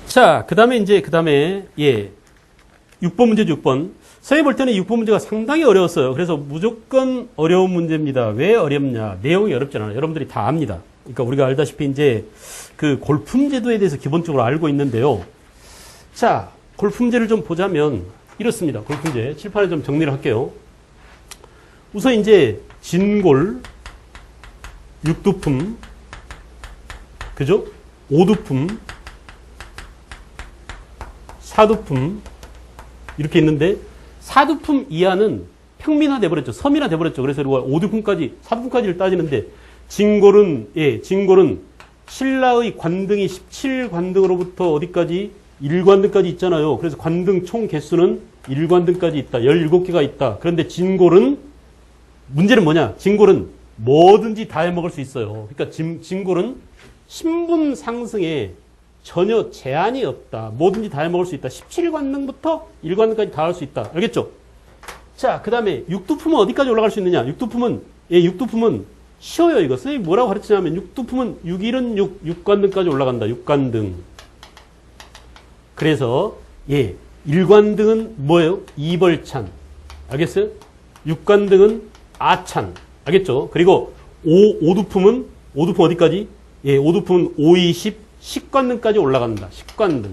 자, 그 다음에, 6번 문제죠, 6번. 선생님 볼 때는 6번 문제가 상당히 어려웠어요. 그래서 무조건 어려운 문제입니다. 왜 어렵냐? 내용이 어렵지 않아요. 여러분들이 다 압니다. 그러니까 우리가 알다시피 이제 그 골품 제도에 대해서 기본적으로 알고 있는데요. 자, 골품제를 좀 보자면 이렇습니다. 골품제. 칠판에 좀 정리를 할게요. 우선 이제 진골, 육두품, 그죠? 오두품, 사두품, 이렇게 있는데, 사두품 이하는 평민화 돼버렸죠. 섬이나 돼버렸죠. 그래서 우리가 오두품까지, 사두품까지를 따지는데, 진골은 신라의 관등이 17관등으로부터 어디까지? 1관등까지 있잖아요. 그래서 관등 총 개수는 1관등까지 있다. 17개가 있다. 그런데 진골은, 문제는 뭐냐? 진골은 뭐든지 다 해먹을 수 있어요. 그러니까 진골은 신분 상승에 전혀 제한이 없다. 뭐든지 다 해먹을 수 있다. 17관등부터 1관등까지 다 할 수 있다. 알겠죠? 자, 그 다음에 육두품은 어디까지 올라갈 수 있느냐? 육두품은 쉬워요, 이거. 선생님이 뭐라고 가르치냐면 육두품은 6일은 6관등까지 올라간다. 6관등. 그래서 1관등은 뭐예요? 이벌찬. 알겠어요? 6관등은 아찬. 알겠죠? 그리고 오두품은 어디까지? 오두품은 5, 20, 10관등까지 올라간다. 10관등.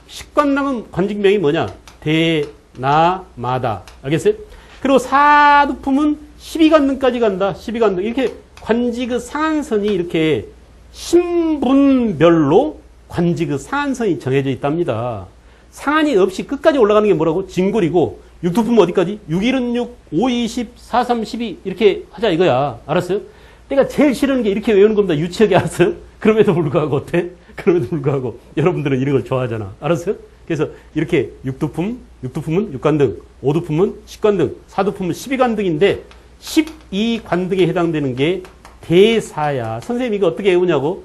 10관등은 관직명이 뭐냐? 대나마다. 알겠어요? 그리고 사두품은 12관등까지 간다. 12관등. 이렇게 관직의 상한선이 이렇게 신분별로 관직의 상한선이 정해져 있답니다. 상한이 없이 끝까지 올라가는 게 뭐라고? 진골이고, 육두품은 어디까지? 6일은 6, 5, 20, 4, 3, 12 이렇게 하자 이거야. 알았어요? 내가 제일 싫은 게 이렇게 외우는 겁니다. 유치하게 알았어요? 그럼에도 불구하고 어때? 그럼에도 불구하고 여러분들은 이런 걸 좋아하잖아. 알았어요? 그래서 이렇게 육두품은 6관등, 오두품은 10관등, 사두품은 12관등인데 12관등에 해당되는 게 대사야. 선생님 이거 어떻게 외우냐고?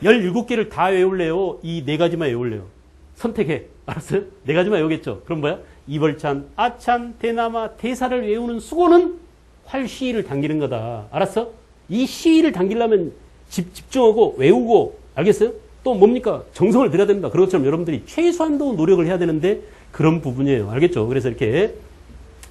17개를 다 외울래요? 이 4가지만 외울래요? 선택해. 알았어요? 4가지만 외우겠죠? 그럼 뭐야? 이벌찬, 아찬, 대나마, 대사를 외우는 수고는 활시위를 당기는 거다. 알았어? 이 시위를 당기려면 집중하고 외우고, 알겠어요? 또 뭡니까? 정성을 들여야 됩니다. 그런 것처럼 여러분들이 최소한도 노력을 해야 되는데 그런 부분이에요. 알겠죠? 그래서 이렇게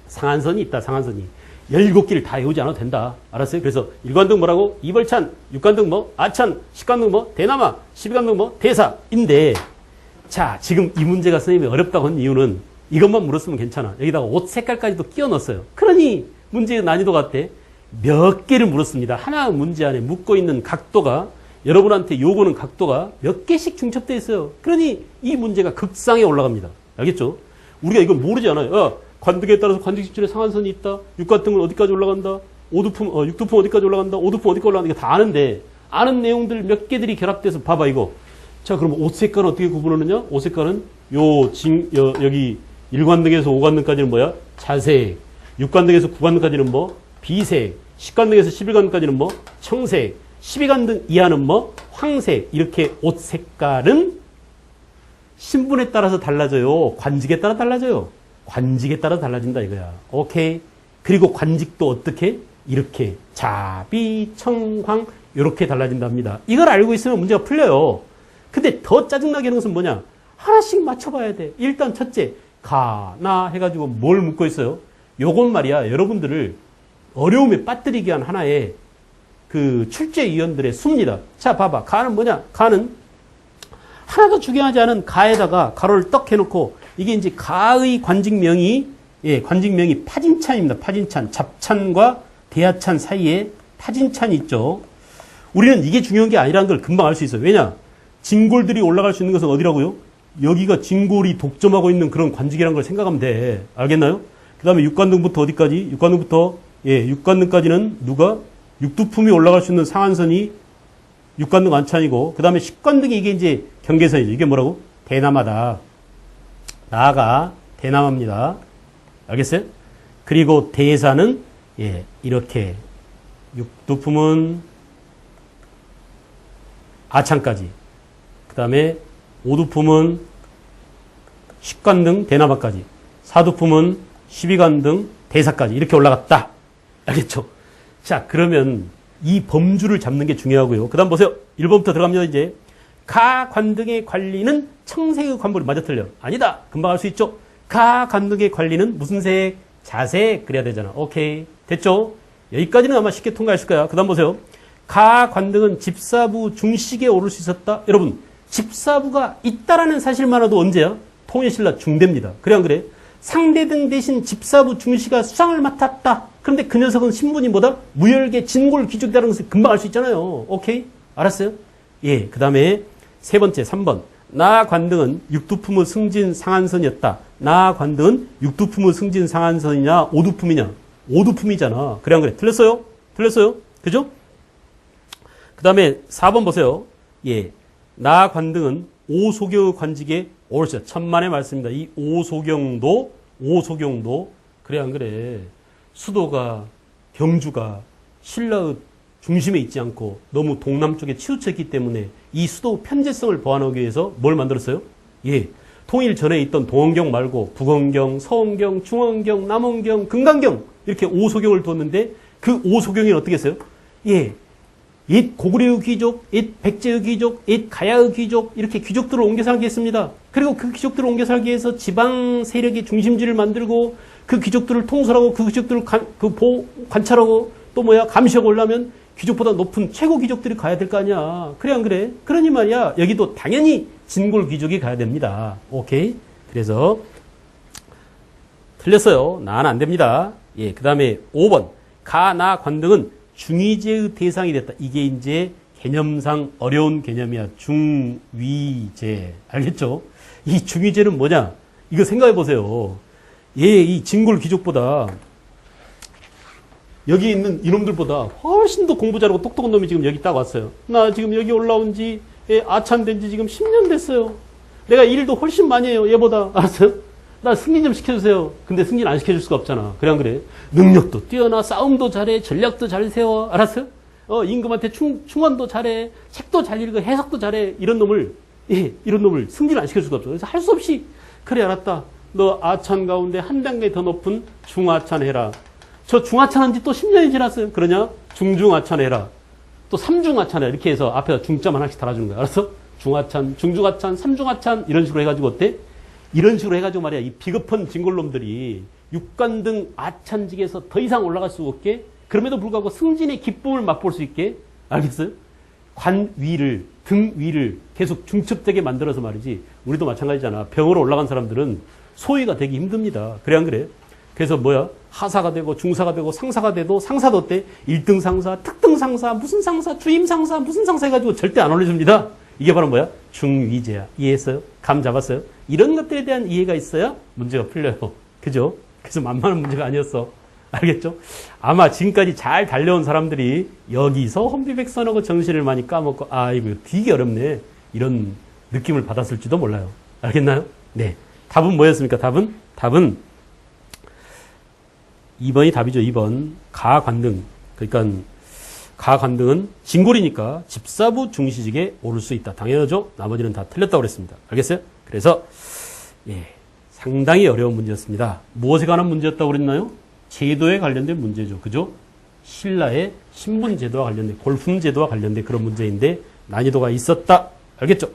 상한선이 있다. 상한선이. 17개를 다 외우지 않아도 된다. 알았어요? 그래서 1관등 뭐라고? 이벌찬, 6관등 뭐? 아찬, 10관등 뭐? 대나마, 12관등 뭐? 대사인데, 자, 지금 이 문제가 선생님이 어렵다고 한 이유는 이것만 물었으면 괜찮아. 여기다가 옷 색깔까지도 끼워 넣었어요. 그러니 문제의 난이도가 어때? 몇 개를 물었습니다. 하나 문제 안에 묶고 있는 각도가, 여러분한테 요구는 각도가 몇 개씩 중첩되어 있어요. 그러니 이 문제가 극상에 올라갑니다. 알겠죠? 우리가 이걸 모르지 않아요. 관등에 따라서 관직집줄에 상한선이 있다. 육관등은 어디까지 올라간다. 육두품 어디까지 올라간다. 오두품 어디까지 올라간다. 이거 다 아는데, 아는 내용들 몇 개들이 결합돼서 봐봐, 이거. 자, 그럼 옷 색깔은 어떻게 구분하느냐? 옷 색깔은 여기 1관등에서 5관등까지는 뭐야? 자색. 6관등에서 9관등까지는 뭐? 비색. 10관등에서 11관등까지는 뭐? 청색. 12관등 이하는 뭐? 황색. 이렇게 옷 색깔은 신분에 따라서 달라져요. 관직에 따라 달라져요. 관직에 따라 달라진다 이거야. 오케이. 그리고 관직도 어떻게? 이렇게 자비, 청황 이렇게 달라진답니다. 이걸 알고 있으면 문제가 풀려요. 근데 더 짜증나게 하는 것은 뭐냐? 하나씩 맞춰봐야 돼. 일단 첫째, 가, 나 해가지고 뭘 묶고 있어요? 요건 말이야. 여러분들을 어려움에 빠뜨리기 위한 하나의 그 출제위원들의 수입니다. 자, 봐봐. 가는 뭐냐? 가는 하나도 중요하지 않은 가에다가 가로를 떡 해놓고 이게 이제 가의 관직명이, 관직명이 파진찬입니다. 파진찬. 잡찬과 대하찬 사이에 파진찬이 있죠. 우리는 이게 중요한 게 아니라는 걸 금방 알 수 있어요. 왜냐? 진골들이 올라갈 수 있는 것은 어디라고요? 여기가 진골이 독점하고 있는 그런 관직이라는 걸 생각하면 돼. 알겠나요? 그 다음에 6관등부터 어디까지? 6관등까지는 누가? 육두품이 올라갈 수 있는 상한선이 6관등 안찬이고, 그 다음에 10관등이 이게 이제 경계선이죠. 이게 뭐라고? 대나마다. 나가 대나마입니다. 알겠어요? 그리고 대사는, 이렇게. 육두품은 아찬까지. 그 다음에 오두품은 10관등 대나마까지. 사두품은 12관등 대사까지. 이렇게 올라갔다. 알겠죠? 자, 그러면 이 범주를 잡는 게 중요하고요. 그 다음 보세요. 1번부터 들어갑니다, 이제. 가 관등의 관리는 청색의 관벌이 맞아 틀려. 아니다. 금방 알 수 있죠. 가 관등의 관리는 무슨 색? 자색 그래야 되잖아. 오케이. 됐죠? 여기까지는 아마 쉽게 통과했을 거야. 그 다음 보세요. 가 관등은 집사부 중식에 오를 수 있었다. 여러분, 집사부가 있다라는 사실만으로도 언제야? 통일신라 중대입니다. 그래 안 그래? 상대등 대신 집사부 중시가 수상을 맡았다. 그런데 그 녀석은 신분이 뭐다? 무열계 진골 귀족이라는 것을 금방 알 수 있잖아요. 오케이? 알았어요? 예. 그 다음에 세 번째 3번. 나 관등은 육두품의 승진 상한선이었다. 나 관등은 육두품의 승진 상한선이냐 오두품이냐? 오두품이잖아. 그래 안 그래? 틀렸어요? 틀렸어요? 그죠? 그 다음에 4번 보세요. 예. 나 관등은 오소경의 관직에 오르죠. 천만의 말씀입니다. 이 오소경도 그래 안 그래? 수도가 경주가 신라의 중심에 있지 않고 너무 동남쪽에 치우쳐 있기 때문에 이 수도 편제성을 보완하기 위해서 뭘 만들었어요? 예. 통일 전에 있던 동원경 말고 북원경, 서원경, 중원경, 남원경, 금강경 이렇게 오소경을 뒀는데 그 오소경이 어떻게 했어요? 예. 옛 고구려의 귀족, 옛 백제의 귀족, 옛 가야의 귀족 이렇게 귀족들을 옮겨 살게 했습니다. 그리고 그 귀족들을 옮겨 살기 위해서 지방 세력의 중심지를 만들고 그 귀족들을 통솔하고 그 귀족들을 관찰하고 또 감시하고 오려면 귀족보다 높은 최고 귀족들이 가야 될 거 아니야. 그래 안 그래? 그러니 말이야. 여기도 당연히 진골 귀족이 가야 됩니다. 오케이? 그래서 틀렸어요. 나는 안 됩니다. 예, 그 다음에 5번. 가, 나, 관 등은 중위제의 대상이 됐다. 이게 이제 개념상 어려운 개념이야. 중위제. 알겠죠? 이 중위제는 뭐냐? 이거 생각해 보세요. 이 진골 귀족보다 여기 있는 이놈들보다 훨씬 더 공부 잘하고 똑똑한 놈이 지금 여기 딱 왔어요. 나 지금 여기 올라온 지 아찬된 지 지금 10년 됐어요. 내가 일도 훨씬 많이 해요. 얘보다. 알았어요? 나 승진 좀 시켜주세요. 근데 승진 안 시켜줄 수가 없잖아. 그래 안 그래? 능력도 뛰어나, 싸움도 잘해, 전략도 잘 세워. 알았어요? 임금한테 충원도 잘해, 책도 잘 읽어, 해석도 잘해. 이런 놈을 승진 안 시켜줄 수가 없어. 그래서 할 수 없이 그래 알았다. 너 아찬 가운데 한 단계 더 높은 중아찬 해라. 저 중아찬 한 지 또 10년이 지났어요. 그러냐? 중중아찬 해라. 또 삼중아찬 해라. 이렇게 해서 앞에다 중점 하나씩 달아주는 거야. 알았어? 중아찬, 중중아찬, 삼중아찬 이런 식으로 해가지고 어때? 이런 식으로 해가지고 말이야. 이 비겁한 진골놈들이 육관 등 아찬직에서 더 이상 올라갈 수 없게 그럼에도 불구하고 승진의 기쁨을 맛볼 수 있게 알겠어요? 관 위를, 등 위를 계속 중첩되게 만들어서 말이지. 우리도 마찬가지잖아. 병으로 올라간 사람들은 소위가 되기 힘듭니다. 그래 안 그래? 그래서 뭐야? 하사가 되고 중사가 되고 상사가 돼도 상사도 어때? 1등 상사, 특등 상사, 무슨 상사, 주임 상사, 무슨 상사 해가지고 절대 안 올려줍니다. 이게 바로 뭐야? 중위제야. 이해했어요? 감 잡았어요? 이런 것들에 대한 이해가 있어야 문제가 풀려요. 그죠? 그래서 만만한 문제가 아니었어. 알겠죠? 아마 지금까지 잘 달려온 사람들이 여기서 혼비백산하고 정신을 많이 까먹고 이거 되게 어렵네. 이런 느낌을 받았을지도 몰라요. 알겠나요? 네. 답은 뭐였습니까? 답은 2번이 답이죠. 2번. 가관등. 그러니까 가관등은 진골이니까 집사부 중시직에 오를 수 있다. 당연하죠. 나머지는 다 틀렸다고 그랬습니다. 알겠어요? 그래서 상당히 어려운 문제였습니다. 무엇에 관한 문제였다고 그랬나요? 제도에 관련된 문제죠. 그죠? 신라의 신분제도와 관련된 골품제도와 관련된 그런 문제인데 난이도가 있었다. 알겠죠?